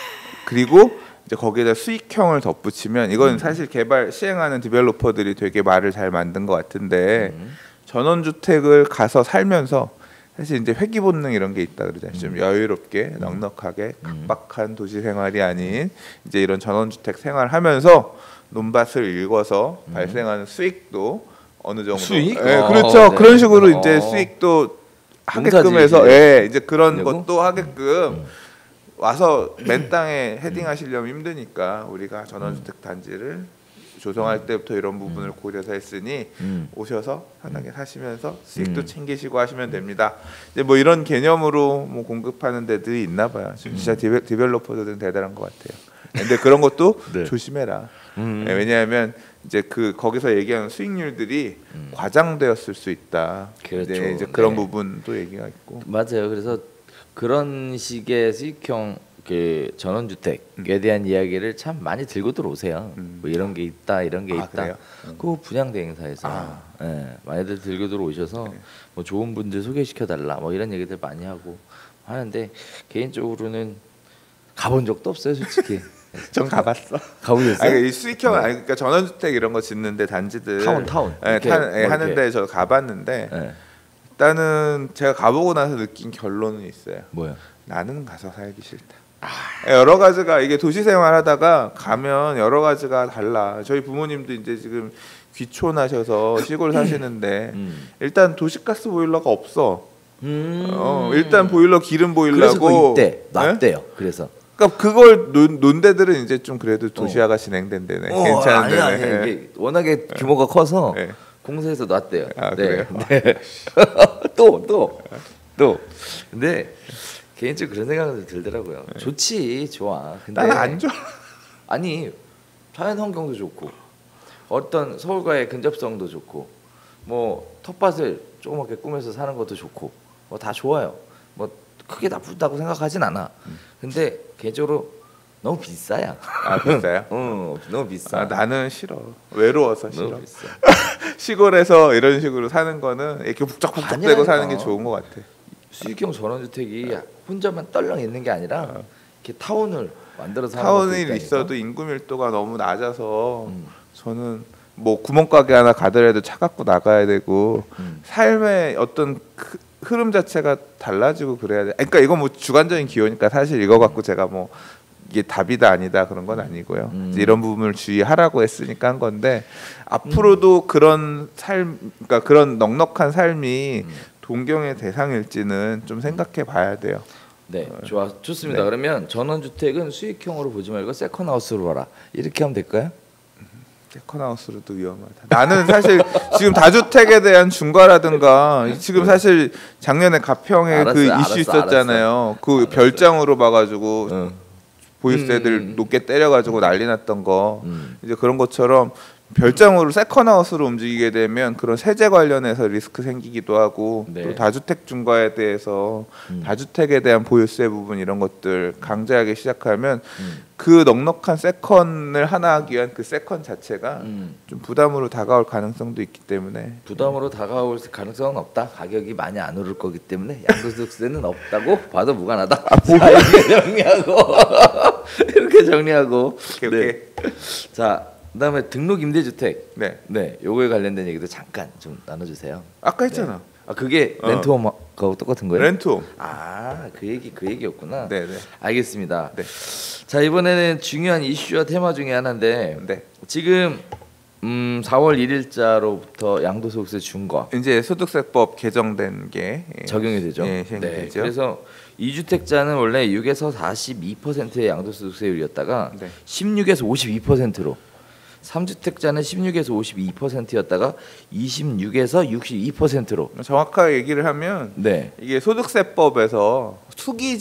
그리고 이제 거기에다 수익형을 덧붙이면 이건 사실 개발 시행하는 디벨로퍼들이 되게 말을 잘 만든 것 같은데 전원주택을 가서 살면서 사실 이제 회귀 본능 이런 게 있다 그러잖아요. 좀 여유롭게 넉넉하게 각박한 도시 생활이 아닌 이제 이런 전원주택 생활하면서 논밭을 읽어서 발생하는 수익도 어느 정도 수익? 그렇죠. 그런 식으로 이제 수익도 하게끔 해서 이제 그런 되고? 것도 하게끔 와서 맨 땅에 헤딩하시려면 힘드니까 우리가 전원주택 단지를 조성할 때부터 이런 부분을 고려해서 했으니 오셔서 편하게 사시면서 수익도 챙기시고 하시면 됩니다. 이제 뭐 이런 개념으로 뭐 공급하는 데들이 있나 봐요. 진짜 디벨로퍼들은 대단한 것 같아요. 근데 그런 것도 조심해라. 왜냐하면 이제 그 거기서 얘기하는 수익률들이 과장되었을 수 있다. 그렇죠. 이제 그런 부분도 얘기가 있고. 맞아요. 그래서 그런 식의 수익형 그 전원주택에 대한 이야기를 참 많이 들고 들어오세요. 뭐 이런 게 있다, 이런 게 있다. 그 분양대 행사에서 많이들 들고 들어오셔서 뭐 좋은 분들 소개시켜 달라, 뭐 이런 얘기들 많이 하고 하는데 개인적으로는 가본 적도 없어요, 솔직히. 전 가봤어. 가보셨어요? 아니, 이 수익형 그러니까 전원주택 이런 거 짓는데 단지들 타운 하는데 저 가봤는데 일단은 제가 가보고 나서 느낀 결론은 있어요. 뭐요? 나는 가서 살기 싫다. 여러 가지가 이게 도시 생활하다가 가면 여러 가지가 달라. 저희 부모님도 이제 지금 귀촌하셔서 시골 사시는데 일단 도시가스 보일러가 없어. 일단 보일러 기름 보일러고 그래서 놨대요. 그래서 그러니까 그걸 논 데들은 이제 좀 그래도 도시화가 진행된 데네. 괜찮은 데네. 아니, 이게 워낙에 규모가 커서 공사에서 놨대요. 그래요? 또. 근데 개인적으로 그런 생각이 들더라고요. 좋지, 좋아. 근데 나는 안 좋아. 아니, 자연 환경도 좋고 어떤 서울과의 근접성도 좋고 뭐 텃밭을 조그맣게 꾸며서 사는 것도 좋고 뭐 다 좋아요. 뭐 크게 나쁘다고 생각하진 않아. 근데 개인적으로 너무 비싸요. 비싸요? 너무 비싸. 나는 싫어. 외로워서 싫어. 너무 비싸. 시골에서 이런 식으로 사는 거는 이렇게 북적북적대고 사는 게 좋은 것 같아. 수익형 전원주택이 혼자만 떨렁 있는 게 아니라 이렇게 타운을 만들어서 타운이 있어도 인구 밀도가 너무 낮아서 저는 뭐 구멍가게 하나 가더라도 차 갖고 나가야 되고 삶의 어떤 흐름 자체가 달라지고 그래야 돼. 그러니까 이건 뭐 주관적인 기호니까 사실 이거 갖고 제가 뭐 이게 답이다 아니다 그런 건 아니고요. 이제 이런 부분을 주의하라고 했으니까 한 건데 앞으로도 그런 삶, 그러니까 그런 넉넉한 삶이 동경의 대상일지는 좀 생각해 봐야 돼요. 네, 좋습니다. 네. 그러면 전원주택은 수익형으로 보지 말고 세컨하우스로 봐라. 이렇게 하면 될까요? 세컨하우스로도 위험하다. 나는 사실 지금 다주택에 대한 중과라든가 지금 사실 작년에 가평에 그 이슈 있었잖아요. 그 별장으로 봐가지고 보유세들 높게 때려가지고 난리 났던 거. 이제 그런 것처럼 별장으로 세컨하우스로 움직이게 되면 그런 세제 관련해서 리스크 생기기도 하고 네. 또 다주택 중과에 대해서 다주택에 대한 보유세 부분 이런 것들 강제하기 시작하면 그 넉넉한 세컨을 하나 하기 위한 그 세컨 자체가 좀 부담으로 다가올 가능성도 있기 때문에 부담으로 다가올 가능성은 없다. 가격이 많이 안 오를 거기 때문에 양도소득세는 없다고 봐도 무관하다. 자, 이렇게 정리하고 이렇게 정리하고 오케이. 자, 그다음에 등록 임대주택. 네. 네, 요거에 관련된 얘기도 잠깐 좀 나눠주세요. 아까 했잖아. 네. 아, 그게 렌트홈하고 똑같은 거예요? 렌트홈. 아, 그 얘기였구나. 네. 알겠습니다. 네. 자, 이번에는 중요한 이슈와 테마 중에 하나인데 네. 지금 4월 1일자로부터 양도소득세 중과 이제 소득세법 개정된 게 적용이 되죠. 시행이 되죠. 그래서 2주택자는 원래 6에서 42%의 양도소득세율이었다가 16에서 52%로 3주택자는 16에서 52%였다가 26에서 62%로 정확하게 얘기를 하면 이게 소득세법에서 투기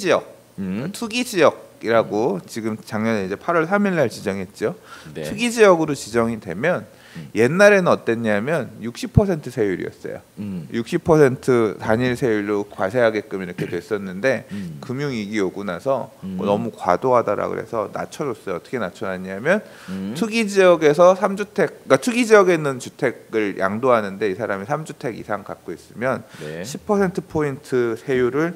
지역이라고 지금 작년에 이제 8월 3일 날 지정했죠. 네. 투기 지역으로 지정이 되면 옛날에는 어땠냐면 60% 세율이었어요. 60% 단일 세율로 과세하게끔 이렇게 됐었는데 금융위기 오고 나서 너무 과도하다라 그래서 낮춰줬어요. 어떻게 낮춰놨냐면 투기 지역에서 3주택, 그러니까 투기 지역에 있는 주택을 양도하는데 이 사람이 3주택 이상 갖고 있으면 10% 포인트 세율을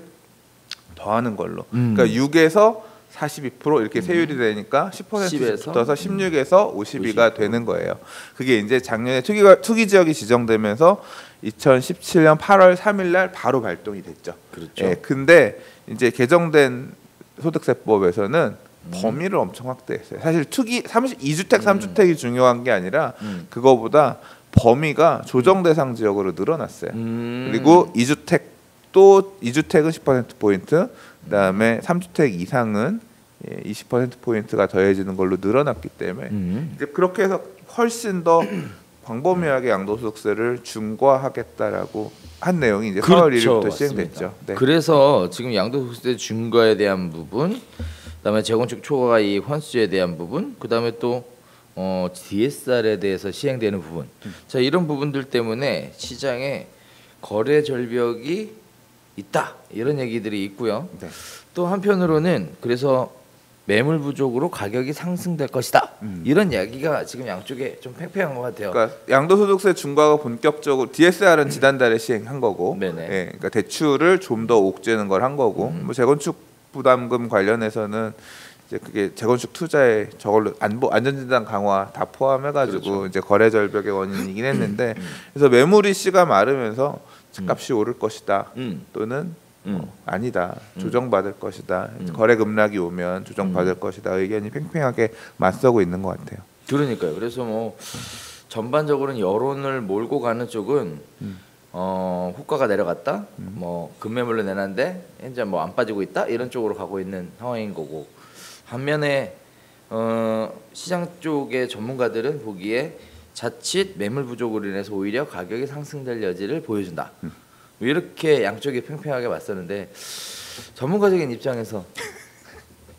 더하는 걸로. 그러니까 6에서 42% 이렇게 세율이 되니까 10% 붙어서 16에서 52가 되는 거예요. 그게 이제 작년에 투기 지역이 지정되면서 2017년 8월 3일 날 바로 발동이 됐죠. 그렇죠. 예, 근데 이제 개정된 소득세법에서는 범위를 엄청 확대했어요. 사실 2주택, 3주택이 중요한 게 아니라 그거보다 범위가 조정 대상 지역으로 늘어났어요. 그리고 2주택은 10% 포인트, 그다음에 3주택 이상은 20% 포인트가 더해지는 걸로 늘어났기 때문에 이제 그렇게 해서 훨씬 더 광범위하게 양도소득세를 중과하겠다라고 한 내용이 이제 4월 1일부터 시행됐죠. 네. 그래서 지금 양도소득세 중과에 대한 부분, 그다음에 재건축 초과 이익 환수에 대한 부분, 그다음에 또 DSR에 대해서 시행되는 부분. 자, 이런 부분들 때문에 시장에 거래 절벽이 있다 이런 얘기들이 있고요. 또 한편으로는 그래서 매물 부족으로 가격이 상승될 것이다 이런 이야기가 지금 양쪽에 좀 팽팽한 것 같아요. 그러니까 양도소득세 중과가 본격적으로 DSR은 지난달에 시행한 거고, 그러니까 대출을 좀 더 옥죄는 걸 한 거고, 뭐 재건축 부담금 관련해서는 이제 그게 재건축 투자에 저걸로 안전진단 강화 다 포함해가지고 이제 거래 절벽의 원인이긴 했는데, 그래서 매물이 씨가 마르면서 집값이 오를 것이다 또는 아니다 조정받을 것이다 거래 급락이 오면 조정받을 것이다 의견이 팽팽하게 맞서고 있는 것 같아요. 그러니까요. 그래서 뭐 전반적으로는 여론을 몰고 가는 쪽은 호가가 내려갔다 뭐 급매물로 내놨는데 이제 뭐 안 빠지고 있다 이런 쪽으로 가고 있는 상황인 거고, 반면에 시장 쪽의 전문가들은 보기에 자칫 매물 부족으로 인해서 오히려 가격이 상승될 여지를 보여준다. 이렇게 양쪽이 팽팽하게 맞서는데 전문가적인 입장에서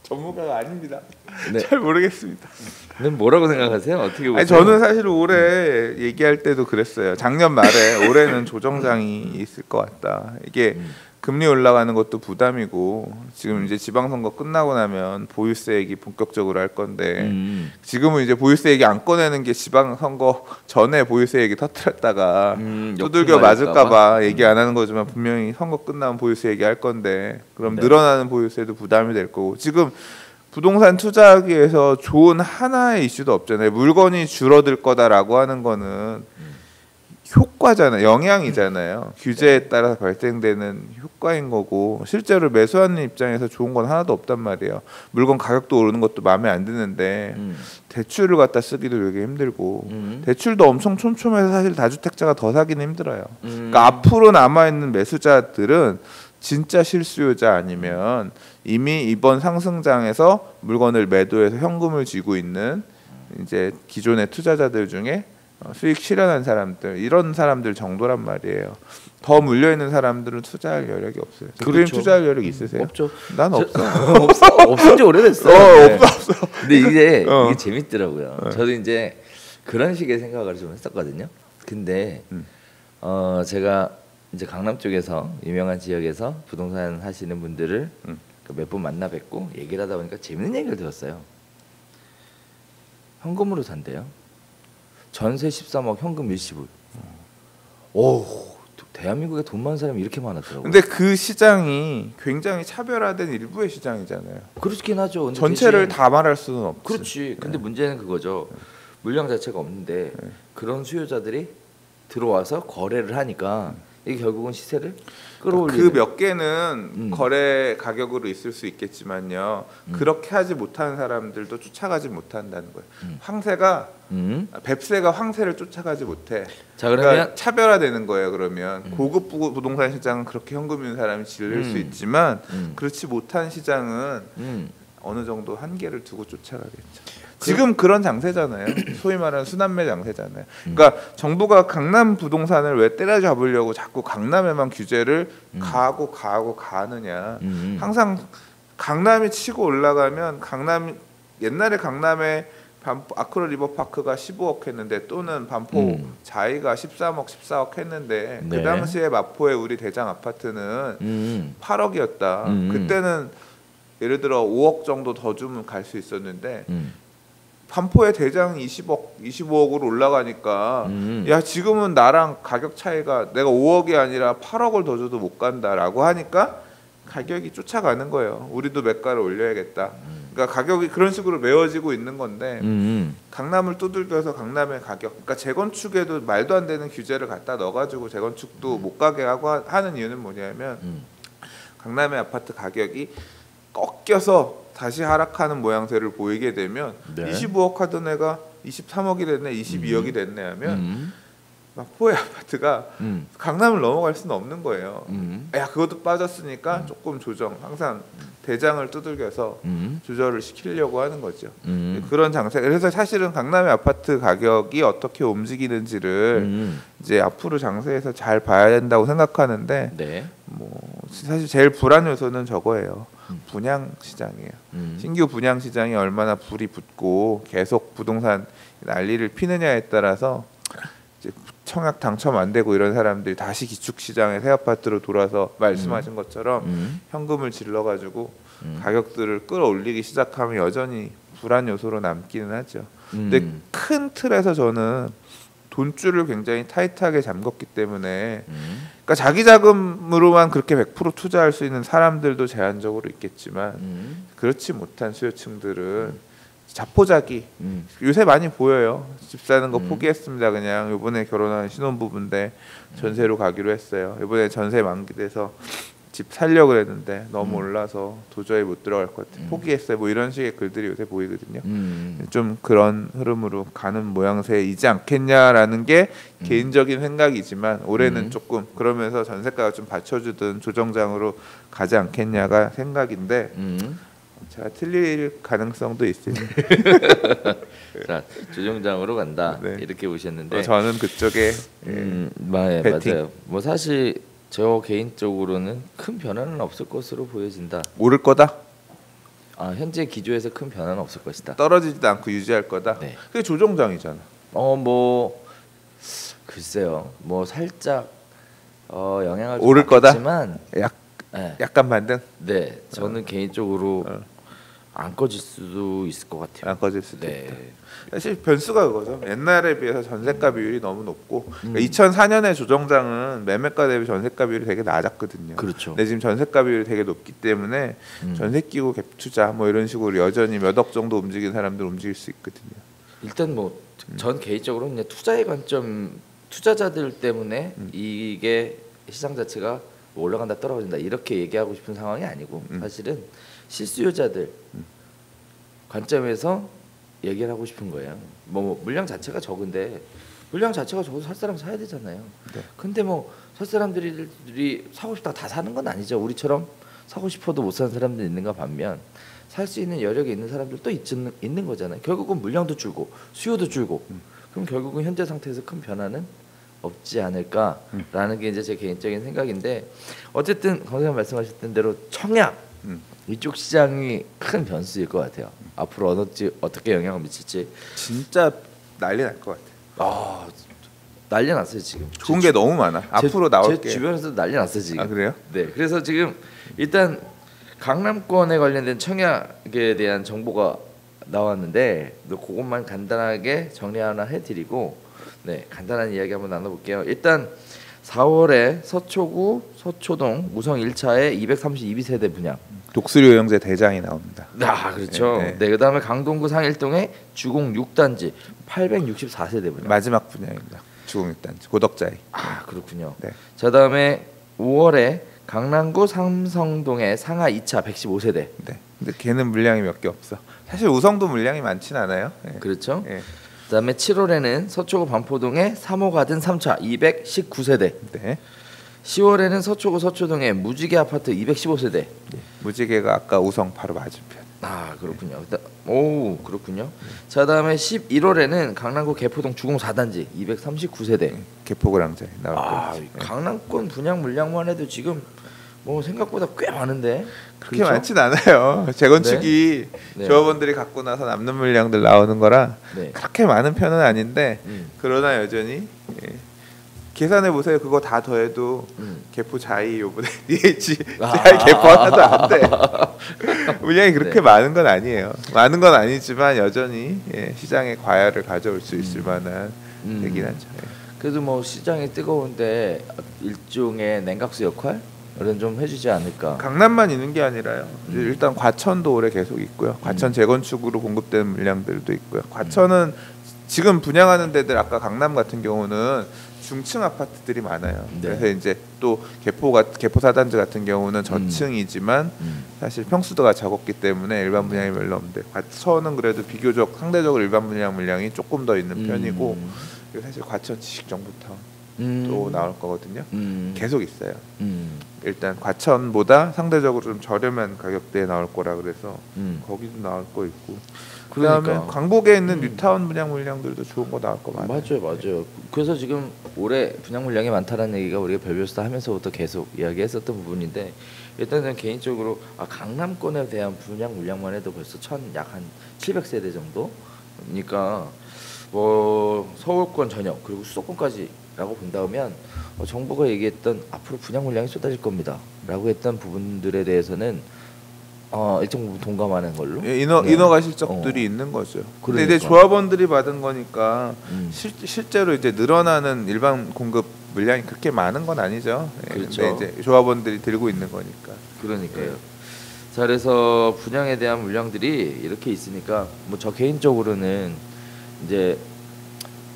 전문가가 아닙니다. 잘 모르겠습니다. 뭐라고 생각하세요? 어떻게 보세요? 아니, 저는 사실 올해 얘기할 때도 그랬어요. 작년 말에 올해는 조정장이 있을 것 같다. 이게 금리 올라가는 것도 부담이고 지금 이제 지방선거 끝나고 나면 보유세액이 본격적으로 할 건데 지금은 이제 보유세액이 안 꺼내는 게 지방선거 전에 보유세액이 터뜨렸다가 두들겨 맞을까봐 얘기 안 하는 거지만 분명히 선거 끝나면 보유세액이 할 건데 그럼 늘어나는 보유세도 부담이 될 거고 지금 부동산 투자하기 위해서 좋은 하나의 이슈도 없잖아요. 물건이 줄어들 거다라고 하는 거는 효과잖아요. 영향이잖아요. 규제에 따라서 발생되는 효과인 거고 실제로 매수하는 입장에서 좋은 건 하나도 없단 말이에요. 물건 가격도 오르는 것도 마음에 안 드는데 대출을 갖다 쓰기도 되게 힘들고 대출도 엄청 촘촘해서 사실 다주택자가 더 사기는 힘들어요. 그러니까 앞으로 남아있는 매수자들은 진짜 실수요자 아니면 이미 이번 상승장에서 물건을 매도해서 현금을 쥐고 있는 이제 기존의 투자자들 중에 수익 실현한 사람들 이런 사람들 정도란 말이에요. 더 물려 있는 사람들은 투자할 여력이 없어요. 그렇죠. 투자할 여력 있으세요? 없죠. 난 없어. 없은 지 오래됐어요. 네. 없어. 근데 이게 재밌더라고요. 저도 이제 그런 식의 생각을 좀 했었거든요. 근데 제가 이제 강남 쪽에서 유명한 지역에서 부동산 하시는 분들을 몇 번 만나 뵙고 얘기를 하다 보니까 재밌는 얘기를 들었어요. 현금으로 산대요. 전세 13억, 현금 일시불. 오, 대한민국에 돈 많은 사람이 이렇게 많았더라고요. 근데 그 시장이 굉장히 차별화된 일부의 시장이잖아요. 그렇긴 하죠. 근데 전체를 다 말할 수는 없지. 그렇지. 근데 문제는 그거죠. 물량 자체가 없는데 그런 수요자들이 들어와서 거래를 하니까 이게 결국은 시세를 끌어올리는. 그 몇 개는 거래 가격으로 있을 수 있겠지만요. 그렇게 하지 못하는 사람들도 쫓아가지 못한다는 거예요. 황새가 뱁새가 황새를 쫓아가지 못해. 자, 그러면 그러니까 차별화되는 거예요. 그러면 고급 부동산 시장은 그렇게 현금 있는 사람이 질릴 수 있지만 그렇지 못한 시장은 어느 정도 한계를 두고 쫓아가겠죠. 지금 그런 장세잖아요. 소위 말하는 순환매 장세잖아요. 그러니까 정부가 강남 부동산을 왜 때려잡으려고 자꾸 강남에만 규제를 가느냐. 항상 강남이 치고 올라가면 옛날에 강남에 아크로 리버파크가 15억 했는데 또는 반포 자이가 13억 14억 했는데 네. 그 당시에 마포의 우리 대장 아파트는 8억이었다. 그때는 예를 들어 5억 정도 더 주면 갈 수 있었는데 반포의 대장이 20억, 25억으로 올라가니까 야 지금은 나랑 가격 차이가 내가 5억이 아니라 8억을 더 줘도 못 간다라고 하니까 가격이 쫓아가는 거예요. 우리도 매가를 올려야겠다. 그러니까 가격이 그런 식으로 메워지고 있는 건데 강남을 두들겨서 강남의 가격, 그러니까 재건축에도 말도 안 되는 규제를 갖다 넣어가지고 재건축도 못 가게 하고 하는 이유는 뭐냐면 강남의 아파트 가격이 꺾여서 다시 하락하는 모양새를 보이게 되면 네. 25억 하던 애가 23억이 됐네, 22억이 됐네 하면 마포의 아파트가 강남을 넘어갈 수는 없는 거예요. 야 그것도 빠졌으니까 조금 조정, 항상 대장을 두들겨서 조절을 시키려고 하는 거죠. 그런 장세. 그래서 사실은 강남의 아파트 가격이 어떻게 움직이는지를 이제 앞으로 장세에서 잘 봐야 된다고 생각하는데 네. 뭐 사실 제일 불안 요소는 저거예요. 분양 시장이에요. 신규 분양 시장이 얼마나 불이 붙고 계속 부동산 난리를 피느냐에 따라서 이제 청약 당첨 안 되고 이런 사람들이 다시 기축 시장에 새 아파트로 돌아서 말씀하신 것처럼 현금을 질러 가지고 가격들을 끌어올리기 시작하면 여전히 불안 요소로 남기는 하죠. 근데 큰 틀에서 저는 돈줄을 굉장히 타이트하게 잠궜기 때문에 그러니까 자기 자금으로만 그렇게 100% 투자할 수 있는 사람들도 제한적으로 있겠지만 그렇지 못한 수요층들은 자포자기 요새 많이 보여요. 집 사는 거 포기했습니다. 그냥 이번에 결혼한 신혼부부인데 전세로 가기로 했어요. 이번에 전세 만기돼서 집 살려고 했는데 너무 올라서 도저히 못 들어갈 것 같아요. 포기했어요. 뭐 이런 식의 글들이 요새 보이거든요. 좀 그런 흐름으로 가는 모양새이지 않겠냐라는 게 개인적인 생각이지만 올해는 조금 그러면서 전세가가 좀 받쳐주든 조정장으로 가지 않겠냐가 생각인데 제가 틀릴 가능성도 있습니다. 자, 조정장으로 간다. 네. 이렇게 보셨는데 저는 그쪽에 맞아요. 뭐 사실 저 개인적으로는 큰 변화는 없을 것으로 보여진다. 오를 거다. 현재 기조에서 큰 변화는 없을 것이다. 떨어지지도 않고 유지할 거다. 네. 그게 조정장이잖아. 뭐 글쎄요. 뭐 살짝 영향을 오를 거다. 받겠지만 약간 반등. 네, 저는 개인적으로 안 꺼질 수도 있을 것 같아요. 안 꺼질 수도 네. 있다. 사실 변수가 그거죠. 옛날에 비해서 전세가 비율이 너무 높고 2004년에 조정장은 매매가 대비 전세가 비율이 되게 낮았거든요. 그렇죠. 근데 지금 전세가 비율이 되게 높기 때문에 전세 끼고 갭 투자 뭐 이런 식으로 여전히 몇 억 정도 움직이는 사람들 움직일 수 있거든요. 일단 뭐 전 개인적으로 그냥 투자의 관점, 투자자들 때문에 이게 시장 자체가 뭐 올라간다 떨어진다 이렇게 얘기하고 싶은 상황이 아니고 사실은 실수요자들 관점에서 얘기를 하고 싶은 거예요. 뭐 물량 자체가 적은데 물량 자체가 적어서 살 사람 사야 되잖아요. 네. 근데 뭐 살 사람들이 사고 싶다 다 사는 건 아니죠. 우리처럼 사고 싶어도 못 사는 사람들이 있는가 반면 살 수 있는 여력이 있는 사람들도 있는 거잖아요. 결국은 물량도 줄고 수요도 줄고 그럼 결국은 현재 상태에서 큰 변화는 없지 않을까라는 게 이제 제 개인적인 생각인데 어쨌든 강사님 말씀하셨던 대로 청약 이쪽 시장이 큰 변수일 것 같아요. 앞으로 어떻게 영향을 미칠지 진짜 난리 날 것 같아요. 아 난리 났어요 지금. 좋은 게 너무 많아. 앞으로 나올 게. 제 주변에서도 난리 났어요 지금. 아 그래요? 네. 그래서 지금 일단 강남권에 관련된 청약에 대한 정보가 나왔는데 그것만 간단하게 정리 하나 해드리고 네 간단한 이야기 한번 나눠볼게요. 일단 4월에 서초구 서초동 우성 1차에 232세대 분양. 독수리 요영제 대장이 나옵니다. 아 그렇죠. 네, 네. 네 그다음에 강동구 상일동에 주공 6단지 864세대 분양. 마지막 분양입니다. 주공 6단지 고덕자이. 아 그렇군요. 네. 자 다음에 5월에 강남구 삼성동에 상하 2차 115세대. 네. 근데 걔는 물량이 몇 개 없어. 사실 우성도 물량이 많진 않아요. 네. 그렇죠. 네. 그다음에 7월에는 서초구 반포동에 3호 가든 3차 219세대. 네. 10월에는 서초구 서초동에 무지개 아파트 215세대. 무지개가 아까 우성 바로 맞은편. 아 그렇군요. 오 그렇군요. 자 다음에 11월에는 강남구 개포동 주공 4단지 239세대. 개포그랑자이 나올 아 거예요. 강남권 분양 물량만 해도 지금 뭐 생각보다 꽤 많은데 그렇게 그렇죠? 많진 않아요. 재건축이 네. 조합원들이 갖고 나서 남는 물량들 나오는 거라 네. 그렇게 많은 편은 아닌데 그러나 여전히 계산해 보세요. 그거 다 더해도 개포 자이 요번에 DH 자이 개포 하나도 안 돼. 물량이 그렇게 네. 많은 건 아니에요. 많은 건 아니지만 여전히 시장에 과열을 가져올 수 있을 만한 얘기는 하죠. 그래도 뭐 시장이 뜨거운데 일종의 냉각수 역할 이런 좀 해주지 않을까. 강남만 있는 게 아니라요. 일단 과천도 올해 계속 있고요. 과천 재건축으로 공급되는 물량들도 있고요. 과천은 지금 분양하는 데들 아까 강남 같은 경우는 중층 아파트들이 많아요. 네. 그래서 이제 또 개포 4단지 같은 경우는 저층이지만 사실 평수도가 적었기 때문에 일반 분양이 별로 없는데 과천은 그래도 비교적 상대적으로 일반 분양 물량이 조금 더 있는 편이고 그리고 사실 과천 지식정보타운 또 나올 거거든요. 계속 있어요. 일단 과천보다 상대적으로 좀 저렴한 가격대에 나올 거라 그래서 거기도 나올 거 있고 그다음에 그러니까. 광복에 있는 뉴타운 분양 물량들도 좋은 거 나올 거 많아요. 맞아요. 그래서 지금 올해 분양 물량이 많다는 얘기가 우리가 별별수다 하면서부터 계속 이야기했었던 부분인데 일단은 개인적으로 강남권에 대한 분양 물량만 해도 벌써 약 한 700세대 정도. 그러니까 뭐 서울권 전역 그리고 수도권까지라고 본다면 정부가 얘기했던 앞으로 분양 물량이 쏟아질 겁니다라고 했던 부분들에 대해서는 일정 부분 동감하는 걸로. 인허가 실적들이 있는 거죠. 근데 이제 조합원들이 받은 거니까 실제로 이제 늘어나는 일반 공급 물량이 그렇게 많은 건 아니죠. 그렇죠. 근데 이제 조합원들이 들고 있는 거니까. 그러니까요. 자 그래서 분양에 대한 물량들이 이렇게 있으니까 뭐 저 개인적으로는 이제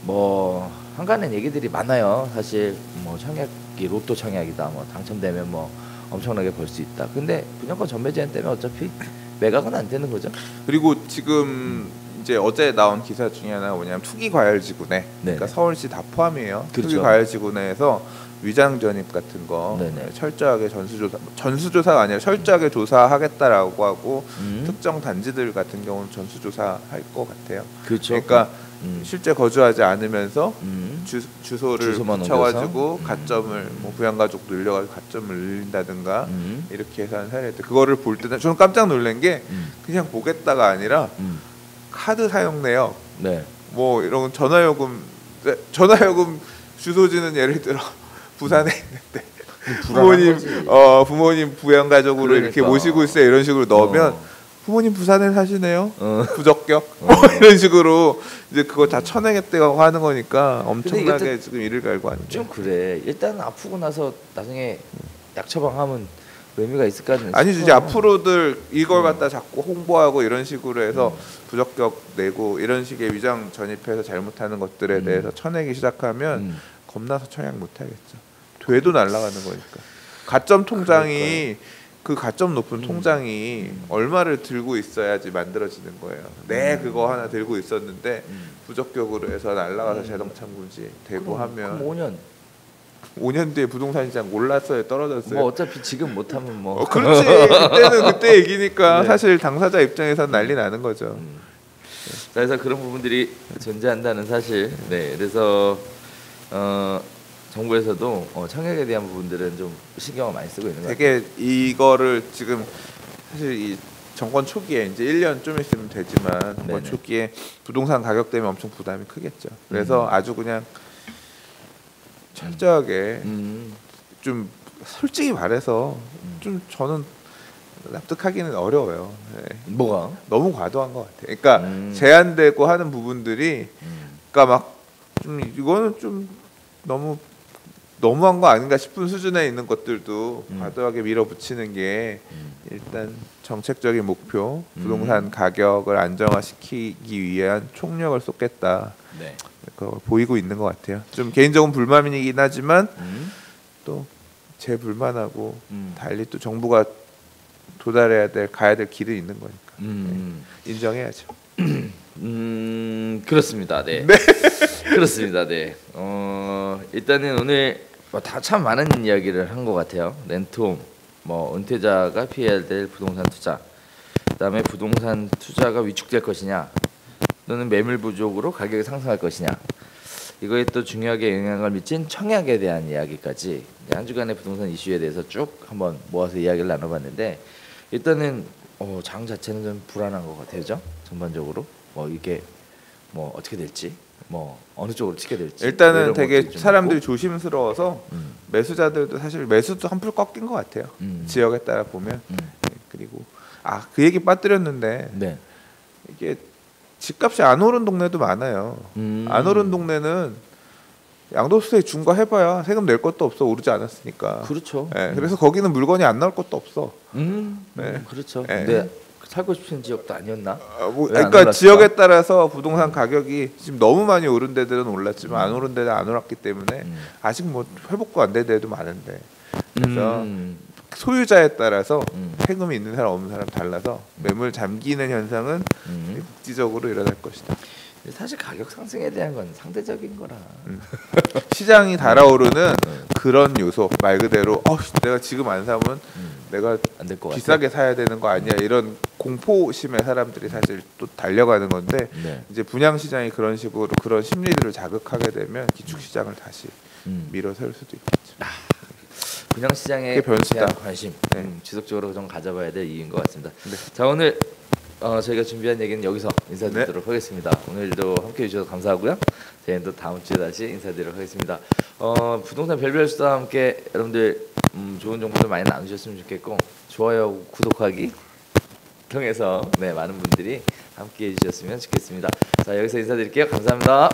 뭐 한가는 얘기들이 많아요. 사실 뭐 청약이 로또 청약이다. 뭐 당첨되면 뭐 엄청나게 벌 수 있다. 근데 분양권 전매 제한 때문에 어차피 매각은 안 되는 거죠. 그리고 지금 이제 어제 나온 기사 중에 하나가 뭐냐면 투기 과열지구내. 그러니까 서울시 다 포함이에요. 그렇죠. 투기 과열지구내에서 위장 전입 같은 거 철저하게 전수조사가 아니라 철저하게 조사하겠다라고 하고 특정 단지들 같은 경우는 전수조사할 것 같아요. 그렇죠. 그러니까 실제 거주하지 않으면서 주소를 붙여가지고 가점을 뭐 부양가족 늘려가지고 가점을 늘린다든가 이렇게 해서 하는 사례들 그거를 볼 때는 저는 깜짝 놀란 게 그냥 보겠다가 아니라 카드 사용 내역 뭐 이런 전화요금 주소지는 예를 들어 부산에 있는데 부모님 부양가족으로 이렇게 모시고 있어요 이런 식으로 넣으면 부모님 부산에 사시네요. 부적격 뭐 이런 식으로 이제 그거 다 쳐내겠다고 하는 거니까 엄청나게 지금 일을 갈고 하는 좀 그래. 일단 아프고 나서 나중에 약 처방하면 의미가 있을까는 아니죠. 이제 앞으로들 이걸 갖다 자꾸 홍보하고 이런 식으로 해서 부적격 내고 이런 식의 위장 전입해서 잘못하는 것들에 대해서 쳐내기 시작하면 겁나서 청약 못하겠죠. 되도 날아가는 거니까. 가점 통장이 그 가점 높은 통장이 얼마를 들고 있어야지 만들어지는 거예요. 그거 하나 들고 있었는데 부적격으로 해서 날아가서 자동차문지 되고 하면 그럼 5년 뒤에 부동산 시장 올랐어요, 떨어졌어요. 뭐 어차피 지금 못하면 뭐. 그렇지. 그때는 그때 얘기니까 네. 사실 당사자 입장에서는 난리 나는 거죠. 그래서 그런 부분들이 존재한다는 사실. 네, 그래서 정부에서도 청약에 대한 부분들은 좀 신경을 많이 쓰고 있는 것 같아요. 되게 이거를 지금 사실 이 정권 초기에 이제 1년 좀 있으면 되지만 정권 초기에 부동산 가격 때문에 엄청 부담이 크겠죠. 그래서 아주 그냥 철저하게 좀 솔직히 말해서 좀 저는 납득하기는 어려워요. 네. 뭐가? 너무 과도한 것 같아요. 그러니까 제한되고 하는 부분들이, 그러니까 막 좀 이거는 좀 너무한 거 아닌가 싶은 수준에 있는 것들도 과도하게 밀어붙이는 게 일단 정책적인 목표, 부동산 가격을 안정화시키기 위한 총력을 쏟겠다. 네. 그거 보이고 있는 것 같아요. 좀 개인적인 불만이긴 하지만 또 제 불만하고 달리 또 정부가 가야 될 길은 있는 거니까 인정해야죠. 그렇습니다. 네. 그렇습니다. 네. 일단은 오늘 다 참 많은 이야기를 한 것 같아요. 렌트홈, 뭐 은퇴자가 피해야 될 부동산 투자, 그다음에 부동산 투자가 위축될 것이냐, 또는 매물 부족으로 가격이 상승할 것이냐, 이거에 또 중요하게 영향을 미친 청약에 대한 이야기까지 한 주간의 부동산 이슈에 대해서 쭉 한번 모아서 이야기를 나눠봤는데, 일단은 장 자체는 좀 불안한 것 같아요, 죠? 전반적으로 뭐 이게 뭐 어떻게 될지, 뭐 어느 쪽으로 치게 될지. 일단은 되게 사람들이 조심스러워서 매수자들도 사실 매수도 한풀 꺾인 것 같아요. 지역에 따라 보면. 그리고 그 얘기 빠뜨렸는데 네. 이게 집값이 안 오른 동네도 많아요. 안 오른 동네는 양도세 중과해봐야 세금 낼 것도 없어, 오르지 않았으니까. 그렇죠. 네, 그래서 거기는 물건이 안 나올 것도 없어. 네. 그렇죠. 네. 근데 살고 싶은 지역도 아니었나? 그러니까 지역에 따라서 부동산 가격이 지금 너무 많이 오른 데들은 올랐지만 안 오른 데는 안 올랐기 때문에 아직 뭐 회복도 안 된 데도 많은데, 그래서 소유자에 따라서 세금이 있는 사람 없는 사람 달라서 매물 잠기는 현상은 국지적으로 일어날 것이다. 사실 가격 상승에 대한 건 상대적인 거라. 시장이 달아오르는 그런 요소 말 그대로 내가 지금 안 사면 내가 안 될 것 같아. 비싸게 사야 되는 거 아니야, 이런 공포심에 사람들이 사실 또 달려가는 건데, 이제 분양 시장이 그런 식으로 그런 심리들을 자극하게 되면 기축 시장을 다시 밀어세울 수도 있겠죠. 분양 시장에 대한 관심 지속적으로 좀 가져봐야 될 이유인 것 같습니다. 자, 오늘 저희가 준비한 얘기는 여기서 인사드리도록 하겠습니다. 오늘도 함께해 주셔서 감사하고요. 저희는 또 다음 주에 다시 인사드리도록 하겠습니다. 부동산 별별 수다와 함께 여러분들 좋은 정보들 많이 나누셨으면 좋겠고, 좋아요, 구독하기 통해서 많은 분들이 함께해 주셨으면 좋겠습니다. 자, 여기서 인사드릴게요. 감사합니다.